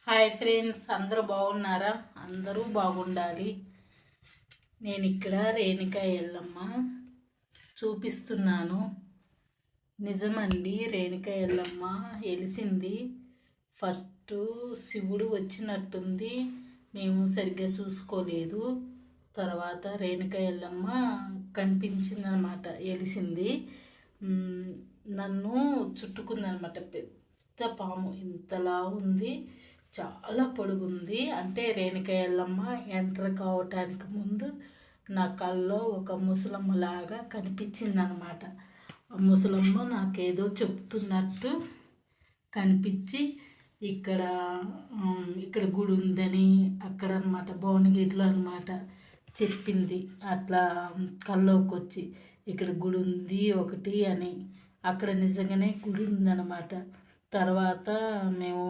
Hi friends, అందరూ బాగున్నారా? అందరూ బాగుండాలి. నేను ఇక్కడ రేణుకా ఎల్లమ్మ చూపిస్తున్నాను. నిజమండి, రేణుకా ఎల్లమ్మ వెలిసింది. ఫస్ట్ శివుడు వచ్చినట్టుంది, మేము సరిగ్గా చూసుకోలేదు. తర్వాత రేణుకా ఎల్లమ్మ కనిపించిందనమాట, వెలిసింది. నన్ను చుట్టుకుందనమాట. పెద్ద పాము ఇంతలా ఉంది, చాలా పొడుగుంది. అంటే రేణుకా ఎల్లమ్మ ఎంటర్ కావటానికి ముందు నా కల్లో ఒక ముసలమ్మలాగా కనిపించింది అనమాట. ఆ ముసలమ్మ నాకేదో చెప్తున్నట్టు కనిపించి ఇక్కడ ఇక్కడ గుడి ఉందని అక్కడ అనమాట, భువనగిరిలో అనమాట చెప్పింది. అట్లా కల్లోకి వచ్చి ఇక్కడ గుడి ఉంది ఒకటి అని. అక్కడ నిజంగానే గుడి ఉందన్నమాట. తర్వాత మేము